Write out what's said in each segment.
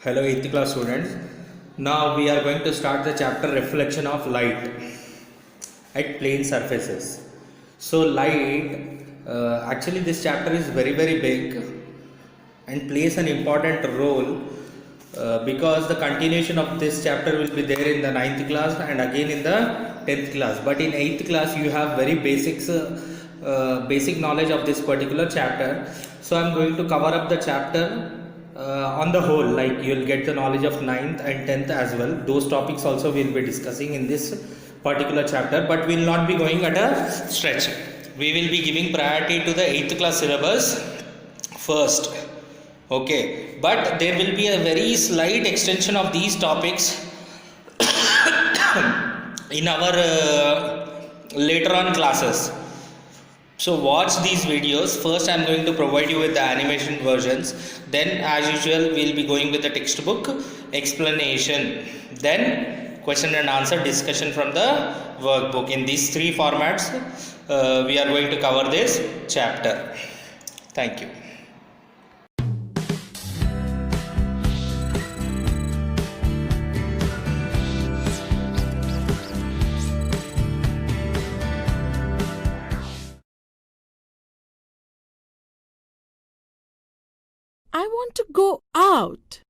Hello 8th class students. Now we are going to start the chapter reflection of light at plane surfaces. So light, actually this chapter is very big and plays an important role because the continuation of this chapter will be there in the 9th class and again in the 10th class. But in 8th class you have very basic knowledge of this particular chapter. So I am going to cover up the chapter on the whole, like you will get the knowledge of 9th and 10th as well. Those topics also we will be discussing in this particular chapter, but we will not be going at a stretch. We will be giving priority to the 8th class syllabus first. Okay, but there will be a very slight extension of these topics in our later on classes. So watch these videos. First I am going to provide you with the animation versions, then as usual we will be going with the textbook explanation, then question and answer discussion from the workbook. In these three formats we are going to cover this chapter. Thank you. I want to go out,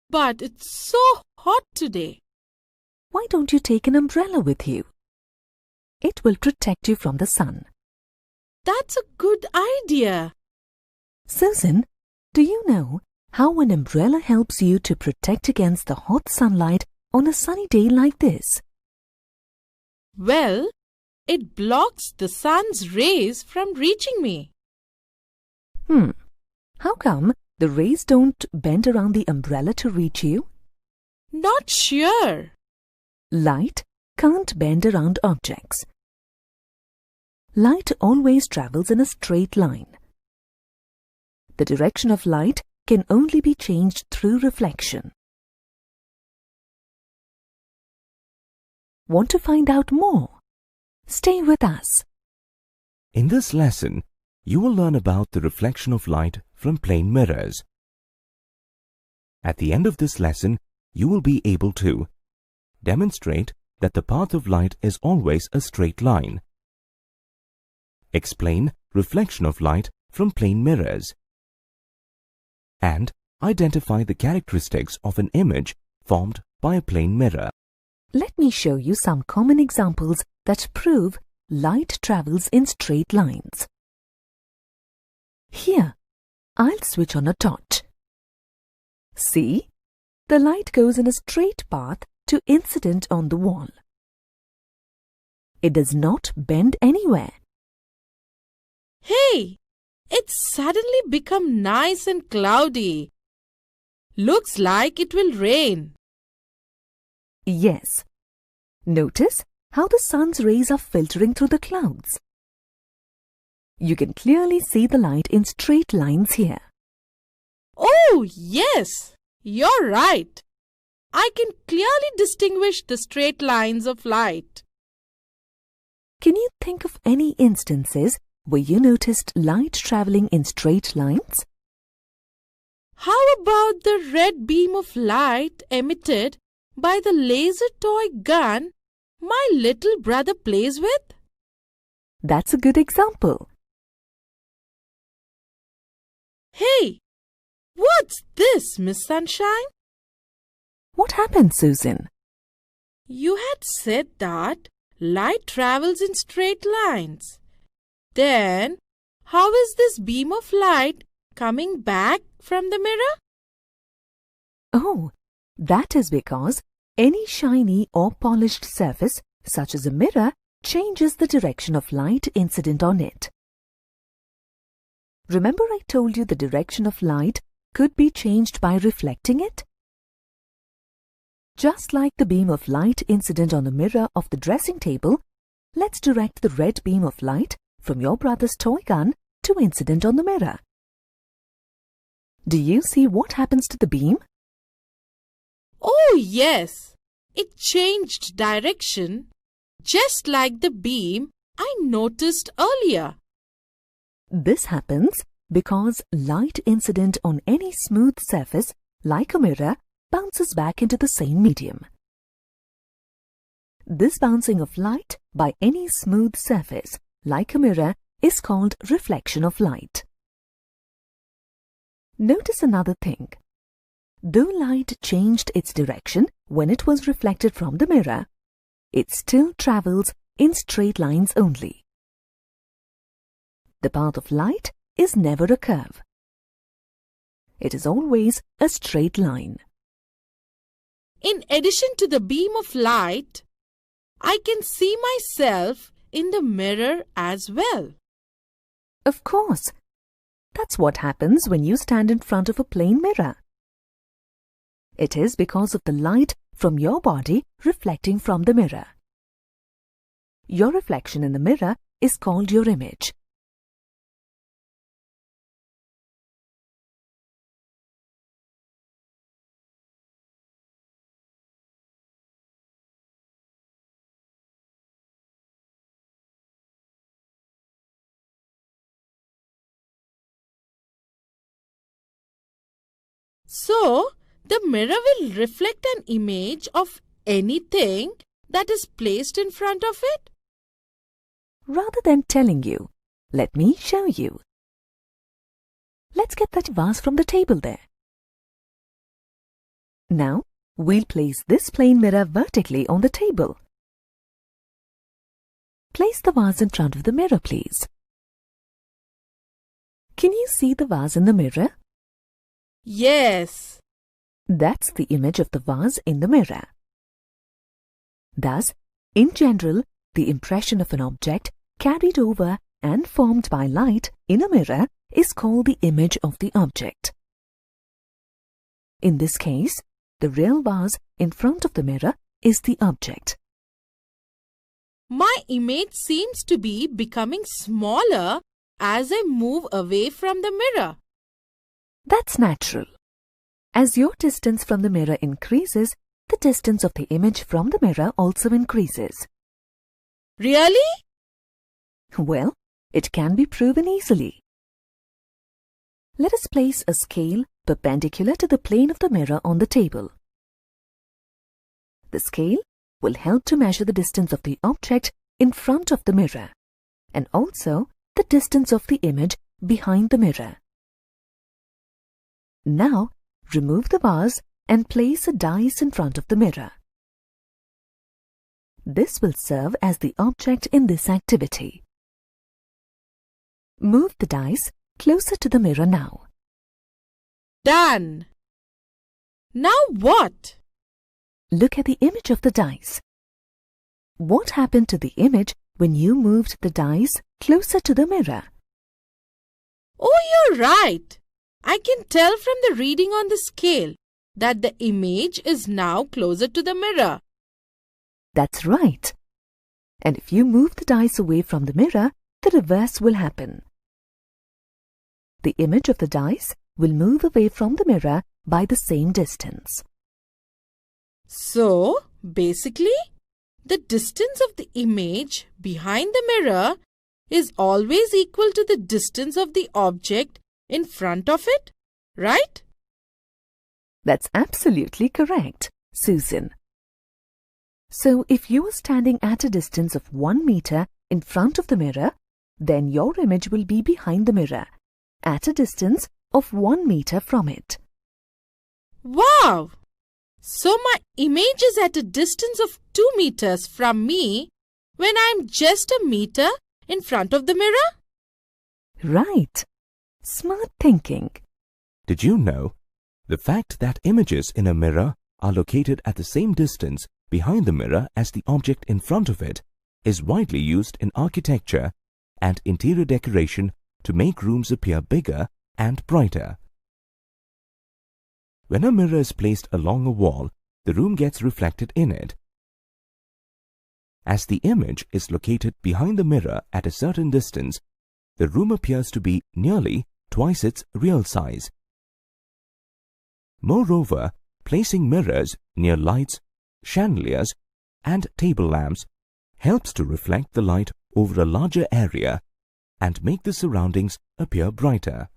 but it's so hot today. Why don't you take an umbrella with you? It will protect you from the sun. That's a good idea. Susan, do you know how an umbrella helps you to protect against the hot sunlight on a sunny day like this? Well, it blocks the sun's rays from reaching me. How come the rays don't bend around the umbrella to reach you? Not sure. Light can't bend around objects. Light always travels in a straight line. The direction of light can only be changed through reflection. Want to find out more? Stay with us. In this lesson, you will learn about the reflection of light from plane mirrors. At the end of this lesson, you will be able to demonstrate that the path of light is always a straight line, explain reflection of light from plane mirrors, and identify the characteristics of an image formed by a plane mirror. Let me show you some common examples that prove light travels in straight lines. Here, I'll switch on a torch. See? The light goes in a straight path to incident on the wall. It does not bend anywhere. Hey, it's suddenly become nice and cloudy. Looks like it will rain. Yes. Notice how the sun's rays are filtering through the clouds. You can clearly see the light in straight lines here. Oh, yes, you're right. I can clearly distinguish the straight lines of light. Can you think of any instances where you noticed light traveling in straight lines? How about the red beam of light emitted by the laser toy gun my little brother plays with? That's a good example. Hey, what's this, Miss Sunshine? What happened, Susan? You had said that light travels in straight lines. Then, how is this beam of light coming back from the mirror? Oh, that is because any shiny or polished surface, such as a mirror, changes the direction of light incident on it. Remember I told you the direction of light could be changed by reflecting it? Just like the beam of light incident on the mirror of the dressing table, let's direct the red beam of light from your brother's toy gun to incident on the mirror. Do you see what happens to the beam? Oh, yes. It changed direction, just like the beam I noticed earlier. This happens because light incident on any smooth surface, like a mirror, bounces back into the same medium. This bouncing of light by any smooth surface, like a mirror, is called reflection of light. Notice another thing. Though light changed its direction when it was reflected from the mirror, it still travels in straight lines only. The path of light is never a curve. It is always a straight line. In addition to the beam of light, I can see myself in the mirror as well. Of course, that's what happens when you stand in front of a plain mirror. It is because of the light from your body reflecting from the mirror. Your reflection in the mirror is called your image. So, the mirror will reflect an image of anything that is placed in front of it? Rather than telling you, let me show you. Let's get that vase from the table there. Now, we'll place this plain mirror vertically on the table. Place the vase in front of the mirror, please. Can you see the vase in the mirror? Yes. That's the image of the vase in the mirror. Thus, in general, the impression of an object carried over and formed by light in a mirror is called the image of the object. In this case, the real vase in front of the mirror is the object. My image seems to be becoming smaller as I move away from the mirror. That's natural. As your distance from the mirror increases, the distance of the image from the mirror also increases. Really? Well, it can be proven easily. Let us place a scale perpendicular to the plane of the mirror on the table. The scale will help to measure the distance of the object in front of the mirror and also the distance of the image behind the mirror. Now, remove the vase and place a dice in front of the mirror. This will serve as the object in this activity. Move the dice closer to the mirror now. Done. Now what? Look at the image of the dice. What happened to the image when you moved the dice closer to the mirror? Oh, you're right. I can tell from the reading on the scale that the image is now closer to the mirror. That's right. And if you move the dice away from the mirror, the reverse will happen. The image of the dice will move away from the mirror by the same distance. So, basically, the distance of the image behind the mirror is always equal to the distance of the object in front of it, right? That's absolutely correct, Susan. So, if you are standing at a distance of 1 meter in front of the mirror, then your image will be behind the mirror, at a distance of 1 meter from it. Wow! So my image is at a distance of 2 meters from me when I'm just a meter in front of the mirror? Right. Smart thinking. Did you know? The fact that images in a mirror are located at the same distance behind the mirror as the object in front of it is widely used in architecture and interior decoration to make rooms appear bigger and brighter. When a mirror is placed along a wall, the room gets reflected in it. As the image is located behind the mirror at a certain distance, the room appears to be nearly twice its real size. Moreover, placing mirrors near lights, chandeliers, and table lamps helps to reflect the light over a larger area and make the surroundings appear brighter.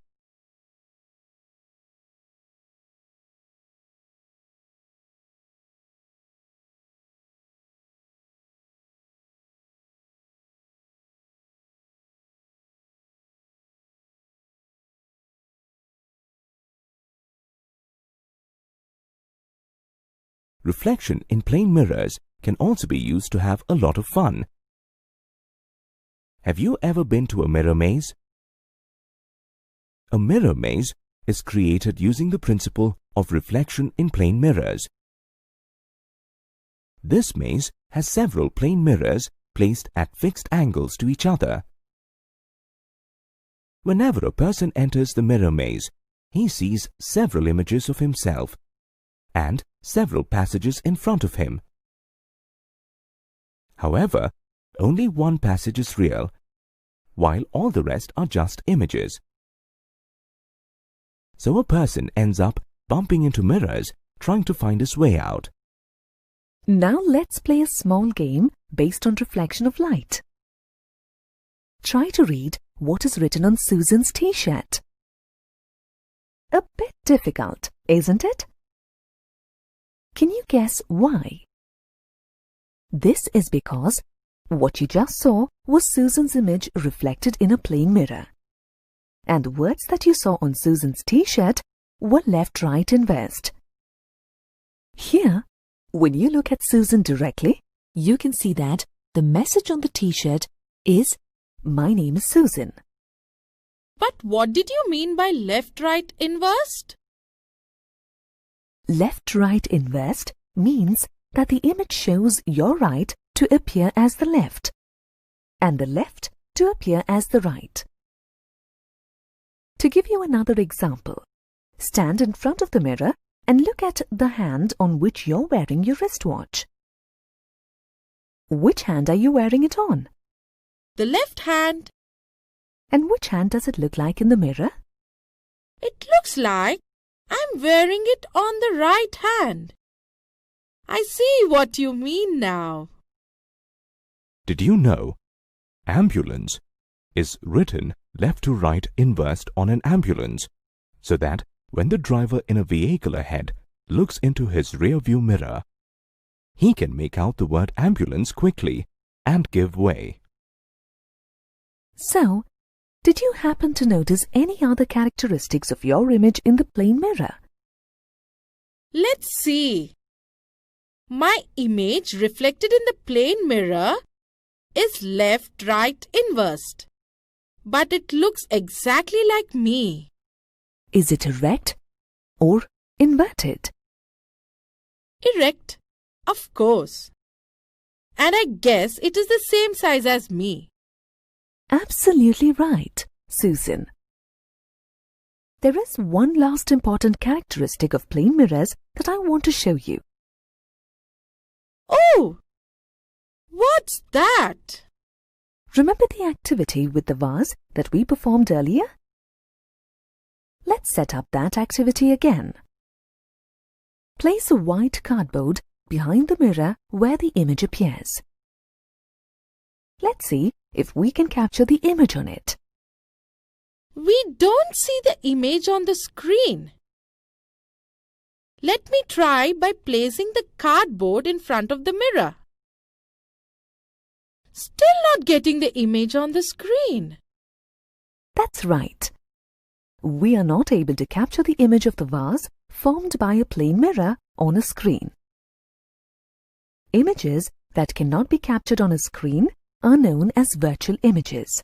reflection in plane mirrors can also be used to have a lot of fun. Have you ever been to a mirror maze? A mirror maze is created using the principle of reflection in plane mirrors. This maze has several plane mirrors placed at fixed angles to each other. Whenever a person enters the mirror maze, he sees several images of himself and several passages in front of him. However, only one passage is real, while all the rest are just images. So a person ends up bumping into mirrors trying to find his way out. Now let's play a small game based on reflection of light. Try to read what is written on Susan's t-shirt. A bit difficult, isn't it? Can you guess why? This is because what you just saw was Susan's image reflected in a plane mirror. And the words that you saw on Susan's t-shirt were left, right, inversed. Here, when you look at Susan directly, you can see that the message on the t-shirt is, "My name is Susan." But what did you mean by left, right, inversed? Left, right, inversed means that the image shows your right to appear as the left and the left to appear as the right. To give you another example, stand in front of the mirror and look at the hand on which you're wearing your wristwatch. Which hand are you wearing it on? The left hand. And which hand does it look like in the mirror? It looks like I'm wearing it on the right hand. I see what you mean now. Did you know ambulance is written left to right inversed on an ambulance, so that when the driver in a vehicle ahead looks into his rear view mirror, he can make out the word ambulance quickly and give way. So, did you happen to notice any other characteristics of your image in the plane mirror? Let's see. My image reflected in the plane mirror is left, right, inversed. But it looks exactly like me. Is it erect or inverted? Erect, of course. And I guess it is the same size as me. Absolutely right, Susan. There is one last important characteristic of plane mirrors that I want to show you. Oh! What's that? Remember the activity with the vase that we performed earlier? Let's set up that activity again. Place a white cardboard behind the mirror where the image appears. Let's see if we can capture the image on it. We don't see the image on the screen. Let me try by placing the cardboard in front of the mirror. Still not getting the image on the screen. That's right. We are not able to capture the image of the vase formed by a plane mirror on a screen. Images that cannot be captured on a screen are known as virtual images.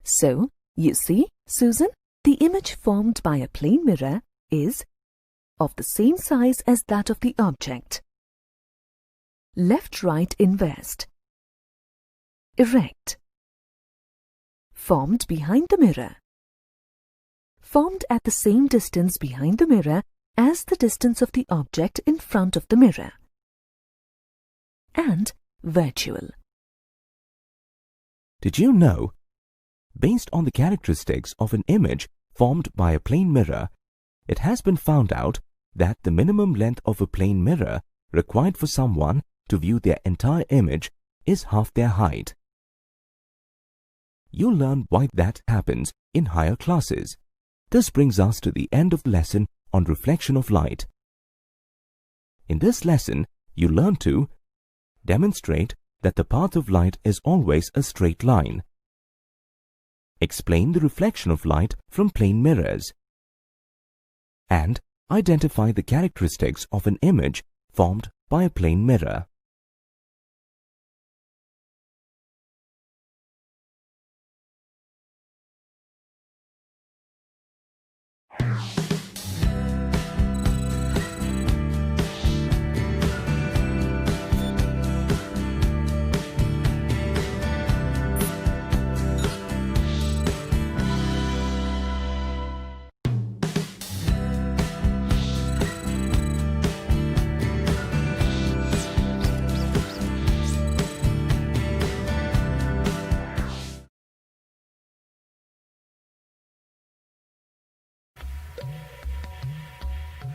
So, you see, Susan, the image formed by a plane mirror is of the same size as that of the object. Left, right, inversed. Erect. Formed behind the mirror. Formed at the same distance behind the mirror as the distance of the object in front of the mirror. And virtual. Did you know? Based on the characteristics of an image formed by a plane mirror, it has been found out that the minimum length of a plane mirror required for someone to view their entire image is half their height. You'll learn why that happens in higher classes. This brings us to the end of the lesson on reflection of light. In this lesson, you learn to demonstrate that the path of light is always a straight line. Explain the reflection of light from plane mirrors. And identify the characteristics of an image formed by a plane mirror.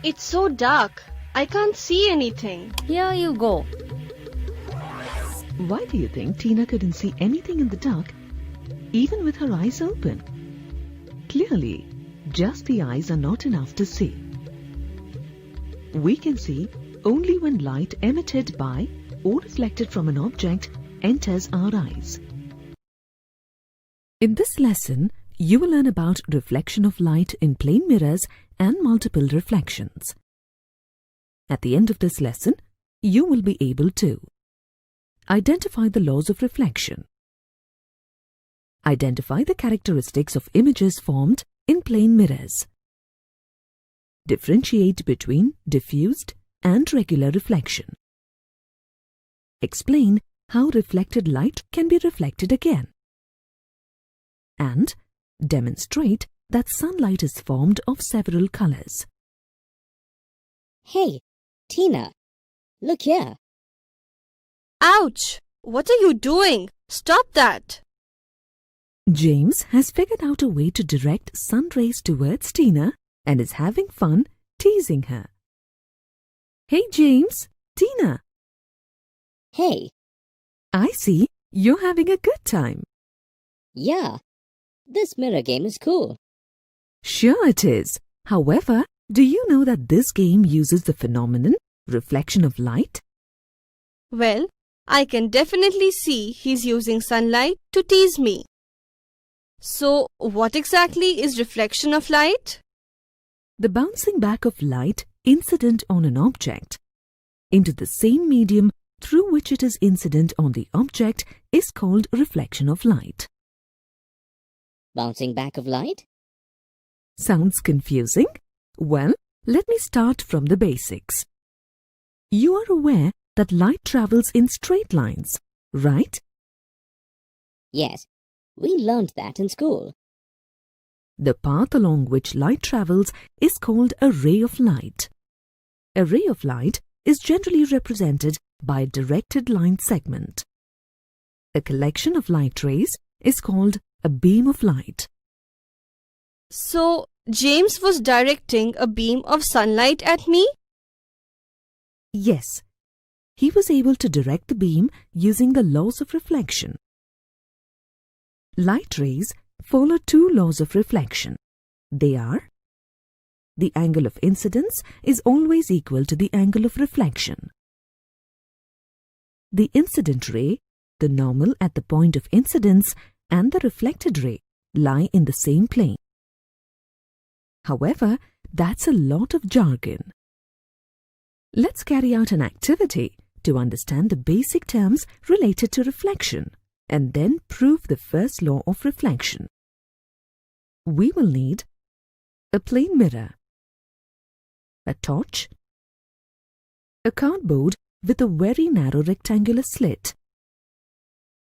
It's so dark. I can't see anything. Here you go. Why do you think Tina couldn't see anything in the dark, even with her eyes open? Clearly, just the eyes are not enough to see. We can see only when light emitted by or reflected from an object enters our eyes. In this lesson, you will learn about reflection of light in plane mirrors and multiple reflections. At the end of this lesson, you will be able to identify the laws of reflection, identify the characteristics of images formed in plane mirrors, differentiate between diffused and regular reflection, explain how reflected light can be reflected again, and demonstrate that sunlight is formed of several colors. Hey, Tina, look here. Ouch! What are you doing? Stop that! James has figured out a way to direct sun rays towards Tina and is having fun teasing her. Hey James, Tina, Hey, I see you're having a good time. yeah, this mirror game is cool. Sure it is. However, do you know that this game uses the phenomenon reflection of light? Well, I can definitely see he's using sunlight to tease me. So, what exactly is reflection of light? The bouncing back of light incident on an object into the same medium through which it is incident on the object is called reflection of light. Bouncing back of light? Sounds confusing? Well, let me start from the basics. You are aware that light travels in straight lines, right? Yes, we learned that in school. The path along which light travels is called a ray of light. A ray of light is generally represented by a directed line segment. A collection of light rays is called a beam of light. So, James was directing a beam of sunlight at me? Yes, he was able to direct the beam using the laws of reflection. Light rays follow two laws of reflection. They are: the angle of incidence is always equal to the angle of reflection. The incident ray, the normal at the point of incidence, and the reflected ray lie in the same plane. However, that's a lot of jargon. Let's carry out an activity to understand the basic terms related to reflection and then prove the first law of reflection. We will need a plane mirror, a torch, a cardboard with a very narrow rectangular slit,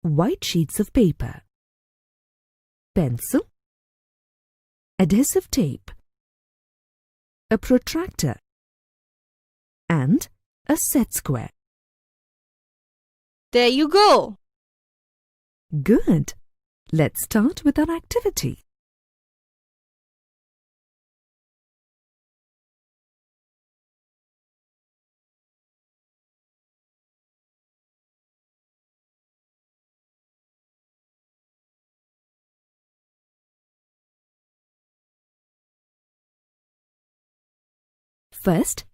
white sheets of paper, pencil, adhesive tape, a protractor, and a set square. There you go. Good. Let's start with our activity. First,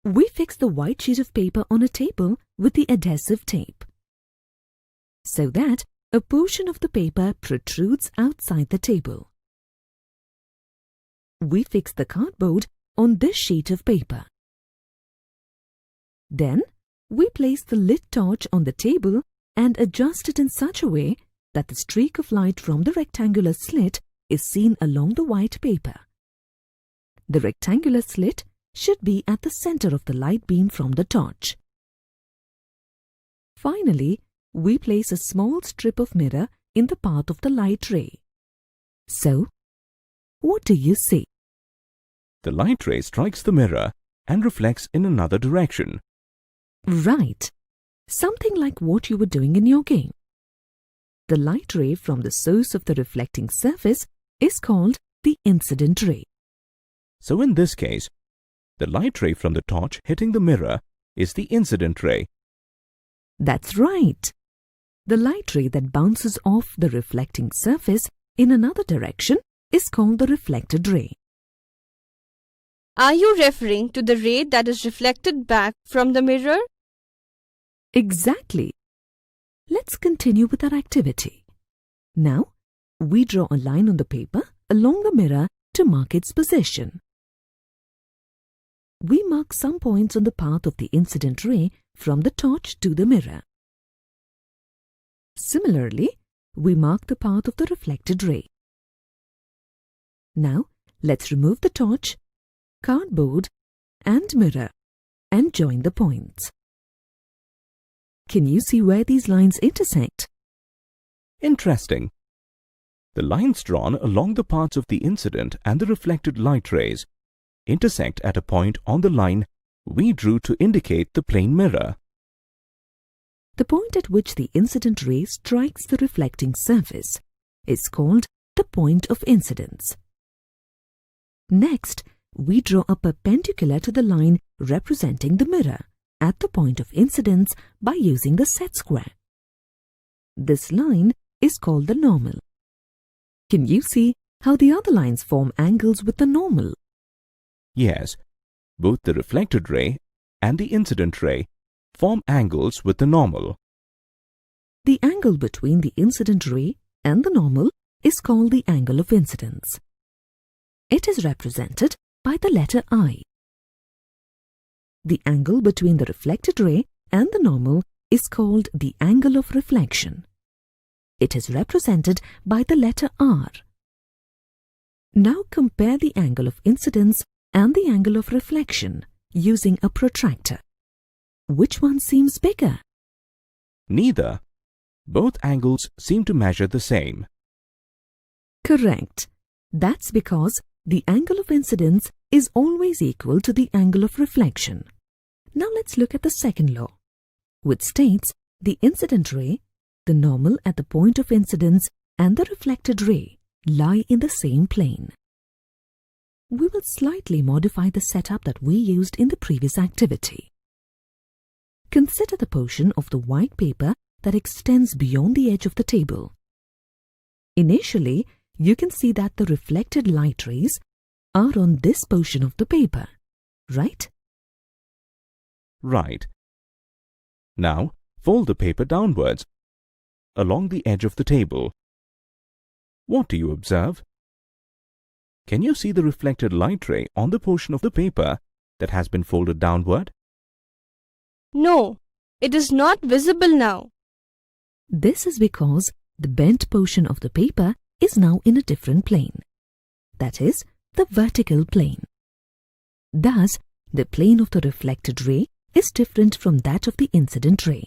we fix the white sheet of paper on a table with the adhesive tape, so that a portion of the paper protrudes outside the table. We fix the cardboard on this sheet of paper. Then, we place the lit torch on the table and adjust it in such a way that the streak of light from the rectangular slit is seen along the white paper. The rectangular slit should be at the center of the light beam from the torch. Finally, we place a small strip of mirror in the path of the light ray. So, what do you see? The light ray strikes the mirror and reflects in another direction. Right. Something like what you were doing in your game. The light ray from the source of the reflecting surface is called the incident ray. So in this case, the light ray from the torch hitting the mirror is the incident ray. That's right. The light ray that bounces off the reflecting surface in another direction is called the reflected ray. Are you referring to the ray that is reflected back from the mirror? Exactly. Let's continue with our activity. Now, we draw a line on the paper along the mirror to mark its position. We mark some points on the path of the incident ray from the torch to the mirror. Similarly, we mark the path of the reflected ray. Now, let's remove the torch, cardboard, and mirror and join the points. Can you see where these lines intersect? Interesting. The lines drawn along the paths of the incident and the reflected light rays intersect at a point on the line we drew to indicate the plane mirror. The point at which the incident ray strikes the reflecting surface is called the point of incidence. Next, we draw a perpendicular to the line representing the mirror at the point of incidence by using the set square. This line is called the normal. Can you see how the other lines form angles with the normal? Yes, both the reflected ray and the incident ray form angles with the normal. The angle between the incident ray and the normal is called the angle of incidence. It is represented by the letter I. The angle between the reflected ray and the normal is called the angle of reflection. It is represented by the letter R. Now compare the angle of incidence and the angle of reflection using a protractor. Which one seems bigger? Neither. Both angles seem to measure the same. Correct. That's because the angle of incidence is always equal to the angle of reflection. Now let's look at the second law, which states the incident ray, the normal at the point of incidence, and the reflected ray lie in the same plane. We will slightly modify the setup that we used in the previous activity. Consider the portion of the white paper that extends beyond the edge of the table. Initially, you can see that the reflected light rays are on this portion of the paper, right? Right. Now, fold the paper downwards along the edge of the table. What do you observe? Can you see the reflected light ray on the portion of the paper that has been folded downward? No, it is not visible now. This is because the bent portion of the paper is now in a different plane. That is, the vertical plane. Thus, the plane of the reflected ray is different from that of the incident ray.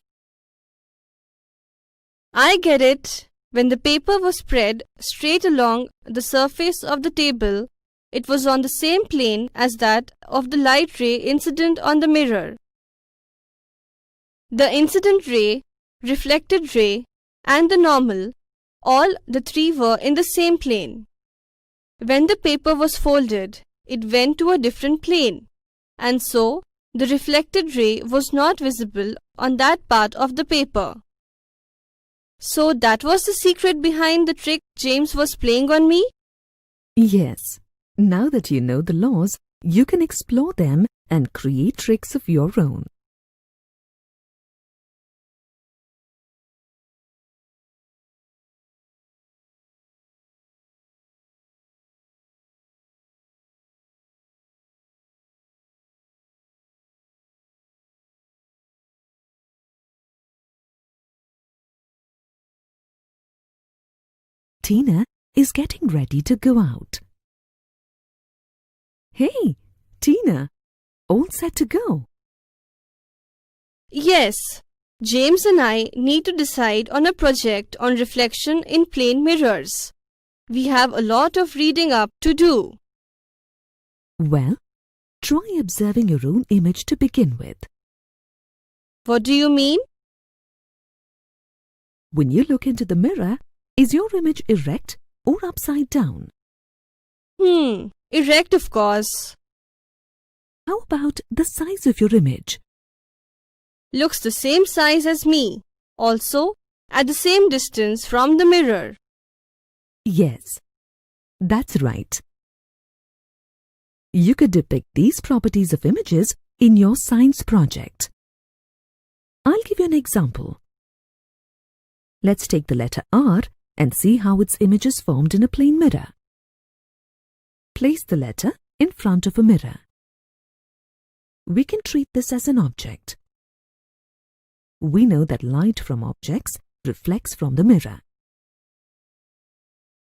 I get it. When the paper was spread straight along the surface of the table, it was on the same plane as that of the light ray incident on the mirror. The incident ray, reflected ray, and the normal, all the three were in the same plane. When the paper was folded, it went to a different plane, and so the reflected ray was not visible on that part of the paper. So that was the secret behind the trick James was playing on me? Yes. Now that you know the laws, you can explore them and create tricks of your own. Tina is getting ready to go out. Hey, Tina, all set to go? Yes, James and I need to decide on a project on reflection in plane mirrors. We have a lot of reading up to do. Well, try observing your own image to begin with. What do you mean? When you look into the mirror, is your image erect or upside down? Erect, of course. How about the size of your image? Looks the same size as me. Also, at the same distance from the mirror. Yes, that's right. You could depict these properties of images in your science project. I'll give you an example. Let's take the letter R and see how its image is formed in a plane mirror. Place the letter in front of a mirror. We can treat this as an object. We know that light from objects reflects from the mirror.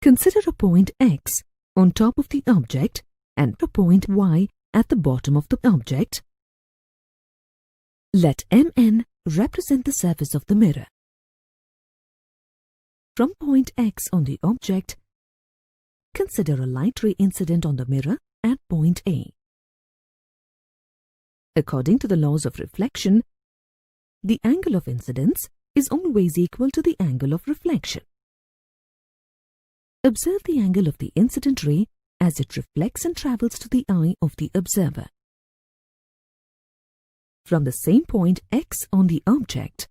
Consider a point X on top of the object and a point Y at the bottom of the object. Let MN represent the surface of the mirror. From point X on the object, consider a light ray incident on the mirror at point A. According to the laws of reflection, the angle of incidence is always equal to the angle of reflection. Observe the angle of the incident ray as it reflects and travels to the eye of the observer. From the same point X on the object,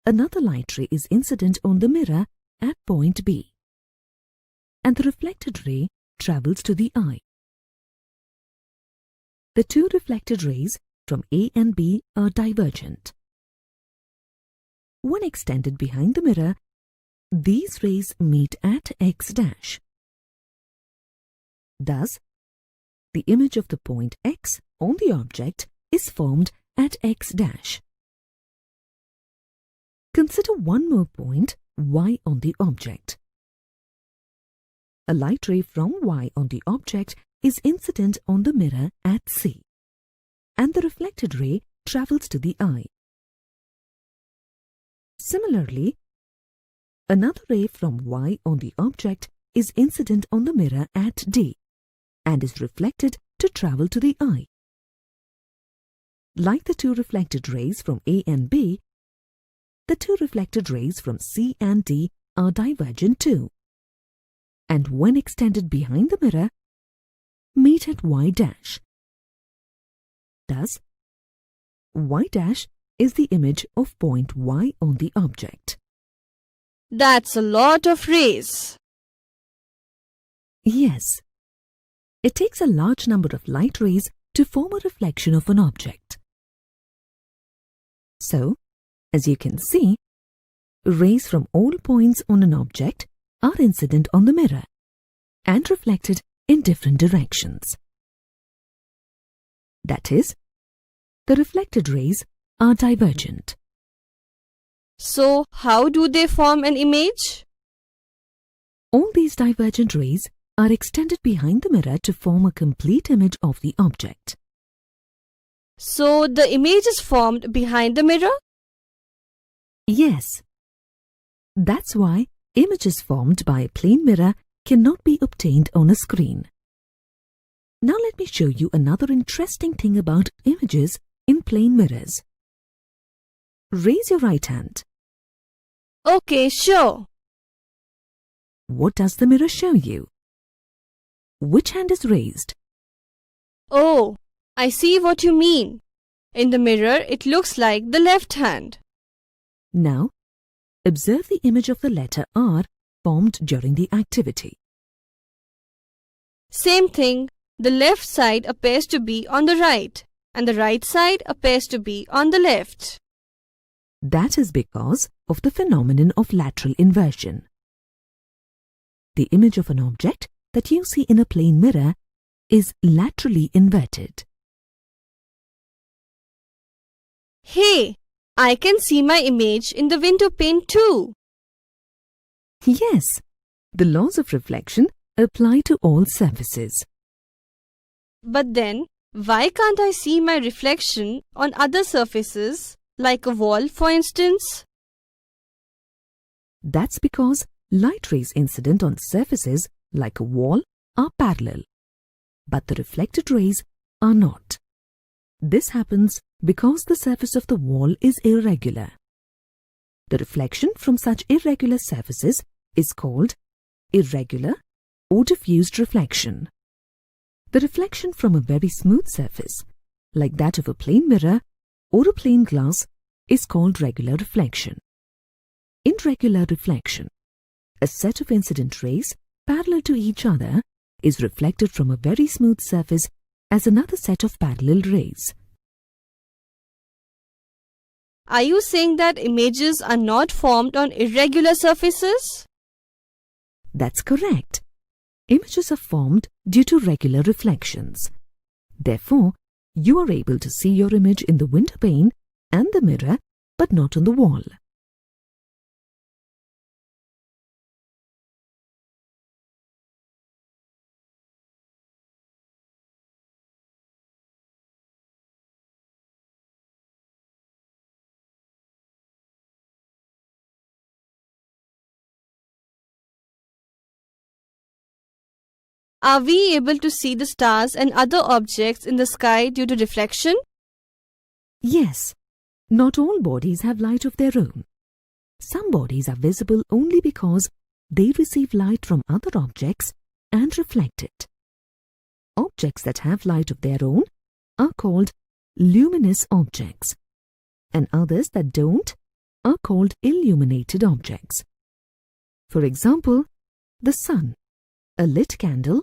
another light ray is incident on the mirror at point B, and the reflected ray travels to the eye. The two reflected rays from A and B are divergent. When extended behind the mirror, these rays meet at X dash. Thus, the image of the point X on the object is formed at X dash. Consider one more point Y on the object. A light ray from Y on the object is incident on the mirror at C, and the reflected ray travels to the eye. Similarly, another ray from Y on the object is incident on the mirror at D and is reflected to travel to the eye. Like the two reflected rays from A and B, the two reflected rays from C and D are divergent too, and when extended behind the mirror, meet at Y dash. Thus, Y dash is the image of point Y on the object. That's a lot of rays. Yes, it takes a large number of light rays to form a reflection of an object. So, as you can see, rays from all points on an object are incident on the mirror and reflected in different directions. That is, the reflected rays are divergent. So, how do they form an image? All these divergent rays are extended behind the mirror to form a complete image of the object. So, the image is formed behind the mirror? Yes. That's why images formed by a plane mirror cannot be obtained on a screen. Now let me show you another interesting thing about images in plane mirrors. Raise your right hand. Okay, sure. What does the mirror show you? Which hand is raised? Oh, I see what you mean. In the mirror, it looks like the left hand. Now, observe the image of the letter R formed during the activity. Same thing, the left side appears to be on the right, and the right side appears to be on the left. That is because of the phenomenon of lateral inversion. The image of an object that you see in a plane mirror is laterally inverted. Hey, I can see my image in the window pane too. Yes, The laws of reflection apply to all surfaces. But then, why can't I see my reflection on other surfaces, like a wall, for instance? That's because light rays incident on surfaces like a wall are parallel, but the reflected rays are not. This happens because the surface of the wall is irregular. The reflection from such irregular surfaces is called irregular or diffused reflection. The reflection from a very smooth surface, like that of a plane mirror or a plane glass, is called regular reflection. In regular reflection, a set of incident rays parallel to each other is reflected from a very smooth surface as another set of parallel rays. Are you saying that images are not formed on irregular surfaces? That's correct. Images are formed due to regular reflections. Therefore, you are able to see your image in the window pane and the mirror, but not on the wall. Are we able to see the stars and other objects in the sky due to reflection? Yes, not all bodies have light of their own. Some bodies are visible only because they receive light from other objects and reflect it. Objects that have light of their own are called luminous objects, and others that don't are called illuminated objects. For example, the sun, a lit candle,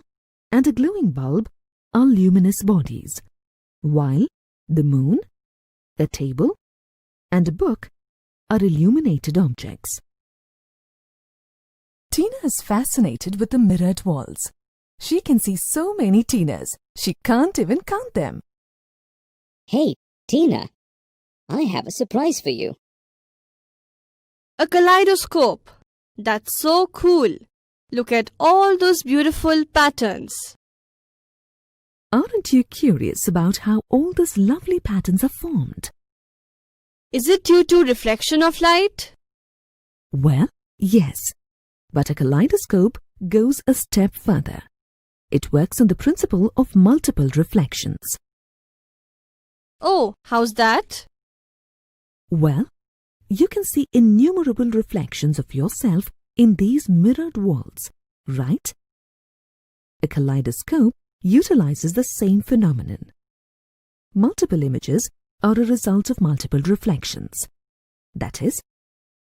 and a glowing bulb are luminous bodies, while the moon, a table, and a book are illuminated objects. Tina is fascinated with the mirrored walls. She can see so many Tinas, she can't even count them. Hey, Tina, I have a surprise for you. A kaleidoscope. That's so cool. Look at all those beautiful patterns. Aren't you curious about how all these lovely patterns are formed? Is it due to reflection of light? Well, yes, but a kaleidoscope goes a step further. It works on the principle of multiple reflections. Oh, how's that? Well, you can see innumerable reflections of yourself in these mirrored walls, right? A kaleidoscope utilizes the same phenomenon. Multiple images are a result of multiple reflections. That is,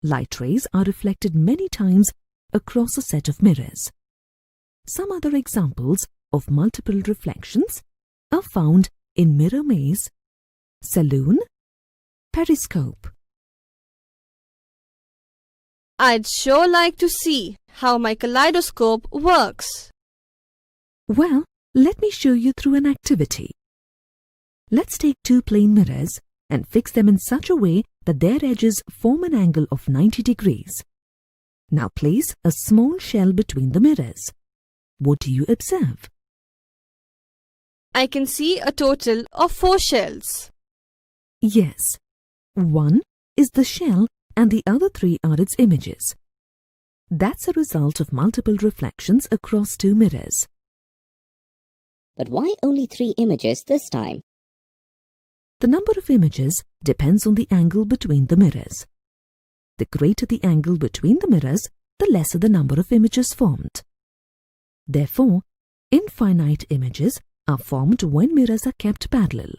light rays are reflected many times across a set of mirrors. Some other examples of multiple reflections are found in mirror maze, saloon, periscope. I'd sure like to see how my kaleidoscope works. Well, let me show you through an activity. Let's take two plane mirrors and fix them in such a way that their edges form an angle of 90 degrees. Now place a small shell between the mirrors. What do you observe? I can see a total of 4 shells. Yes, one is the shell and the other 3 are its images. That's a result of multiple reflections across 2 mirrors. But why only 3 images this time? The number of images depends on the angle between the mirrors. The greater the angle between the mirrors, the lesser the number of images formed. Therefore, infinite images are formed when mirrors are kept parallel.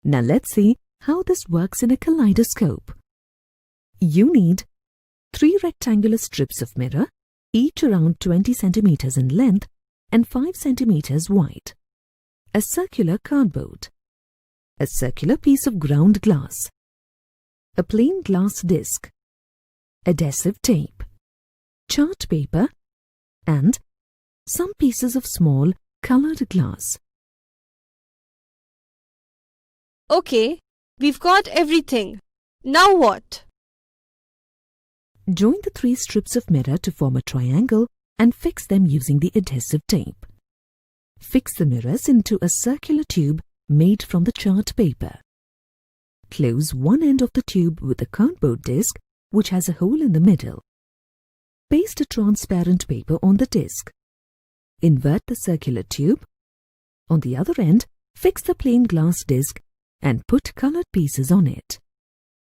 Now let's see how this works in a kaleidoscope. You need 3 rectangular strips of mirror, each around 20 centimeters in length and 5 centimeters wide, a circular cardboard, a circular piece of ground glass, a plain glass disc, adhesive tape, chart paper, and some pieces of small colored glass. Okay, we've got everything. Now what? Join the 3 strips of mirror to form a triangle and fix them using the adhesive tape. Fix the mirrors into a circular tube made from the chart paper. Close one end of the tube with a cardboard disc which has a hole in the middle. Paste a transparent paper on the disc. Invert the circular tube. On the other end, fix the plain glass disc and put colored pieces on it.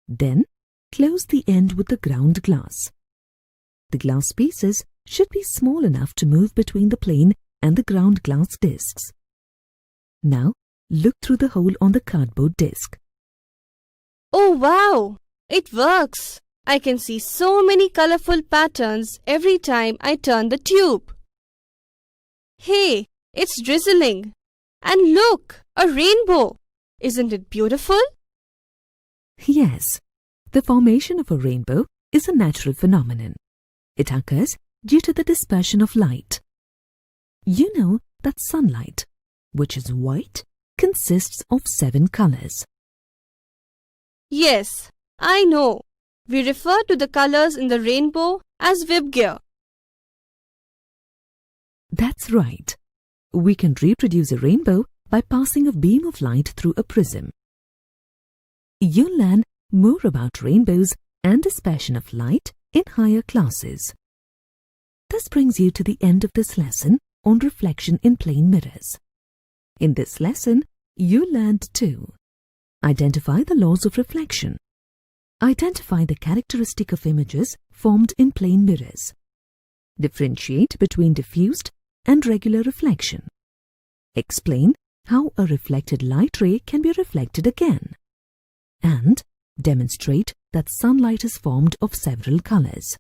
Then, close the end with the ground glass. The glass pieces should be small enough to move between the plain and the ground glass discs. Now, look through the hole on the cardboard disc. Oh wow! It works! I can see so many colorful patterns every time I turn the tube. Hey, it's drizzling! And look, a rainbow! Isn't it beautiful? Yes, the formation of a rainbow is a natural phenomenon. It occurs due to the dispersion of light. You know that sunlight, which is white, consists of 7 colors. Yes, I know. We refer to the colors in the rainbow as VIBGYOR. That's right. We can reproduce a rainbow by passing a beam of light through a prism. You'll learn more about rainbows and dispersion of light in higher classes. This brings you to the end of this lesson on reflection in plane mirrors. In this lesson, you learned to identify the laws of reflection, identify the characteristic of images formed in plane mirrors, differentiate between diffused and regular reflection, explain how a reflected light ray can be reflected again, and demonstrate that sunlight is formed of several colors.